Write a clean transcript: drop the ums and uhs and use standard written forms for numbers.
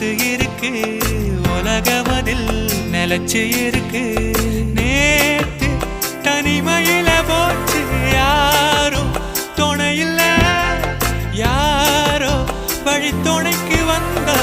மனசு இருக்கு உலகமதில் நிலச்சு இருக்கு நேத்து தனிமையில போச்சு யாரும் துணையில்ல யாரோ வழி துணைக்கு வந்தா